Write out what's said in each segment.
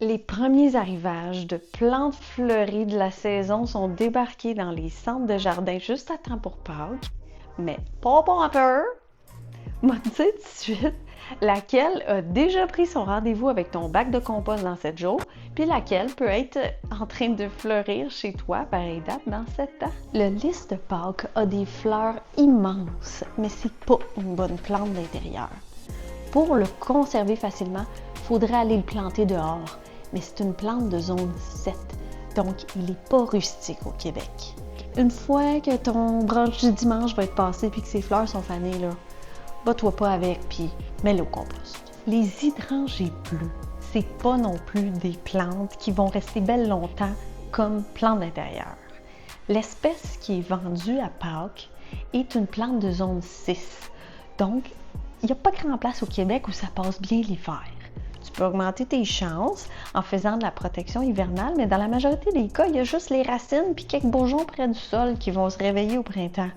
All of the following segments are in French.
Les premiers arrivages de plantes fleuries de la saison sont débarqués dans les centres de jardin juste à temps pour Pâques. Mais pas peur! M'a dit tout de suite laquelle a déjà pris son rendez-vous avec ton bac de compost dans 7 jours, puis laquelle peut être en train de fleurir chez toi, pareille date, dans 7 ans. Le lys de Pâques a des fleurs immenses, mais c'est pas une bonne plante d'intérieur. Pour le conserver facilement, il faudrait aller le planter dehors, mais c'est une plante de zone 7, donc il n'est pas rustique au Québec. Une fois que ton brunch du dimanche va être passé puis que ses fleurs sont fanées, là, bats-toi pas avec puis mets-le au compost. Les hydrangeas bleus, c'est pas non plus des plantes qui vont rester belles longtemps comme plantes d'intérieur. L'espèce qui est vendue à Pâques est une plante de zone 6, donc il n'y a pas grand place au Québec où ça passe bien l'hiver. Tu peux augmenter tes chances en faisant de la protection hivernale, mais dans la majorité des cas, il y a juste les racines puis quelques bourgeons près du sol qui vont se réveiller au printemps.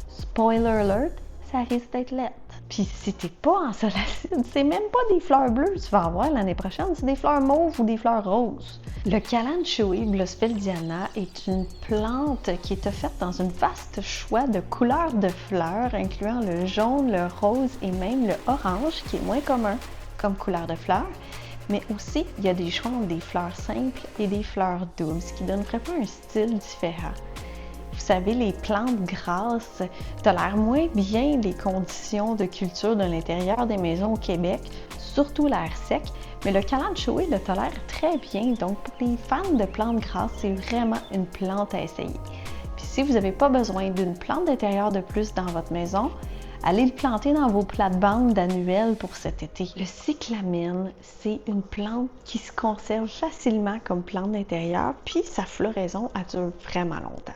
Spoiler alert, ça risque d'être laid. Puis si t'es pas en solacide, c'est même pas des fleurs bleues que tu vas avoir l'année prochaine, c'est des fleurs mauves ou des fleurs roses. Le Kalanchoe glossopeldiana est une plante qui est offerte dans une vaste choix de couleurs de fleurs, incluant le jaune, le rose et même le orange, qui est moins commun comme couleur de fleurs. Mais aussi, il y a des choix entre des fleurs simples et des fleurs douces, qui donneraient pas un style différent. Vous savez, les plantes grasses tolèrent moins bien les conditions de culture de l'intérieur des maisons au Québec, surtout l'air sec, mais le Kalanchoe le tolère très bien. Donc, pour les fans de plantes grasses, c'est vraiment une plante à essayer. Puis si vous n'avez pas besoin d'une plante d'intérieur de plus dans votre maison, allez le planter dans vos plates-bandes annuelles pour cet été. Le cyclamine, c'est une plante qui se conserve facilement comme plante d'intérieur, puis sa floraison, elle dure vraiment longtemps.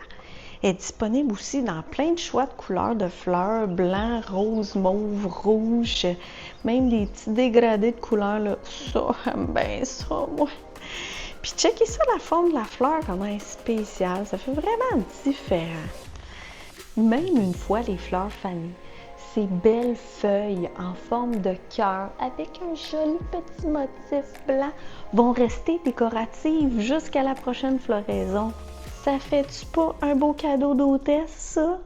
Elle est disponible aussi dans plein de choix de couleurs de fleurs, blanc, rose, mauve, rouge, même des petits dégradés de couleurs, là. Ça, j'aime bien ça, moi. Puis checkez ça, la forme de la fleur, comment elle est spéciale, ça fait vraiment différent. Même une fois les fleurs fanées, ces belles feuilles en forme de cœur avec un joli petit motif blanc vont rester décoratives jusqu'à la prochaine floraison. Ça fait-tu pas un beau cadeau d'hôtesse, ça?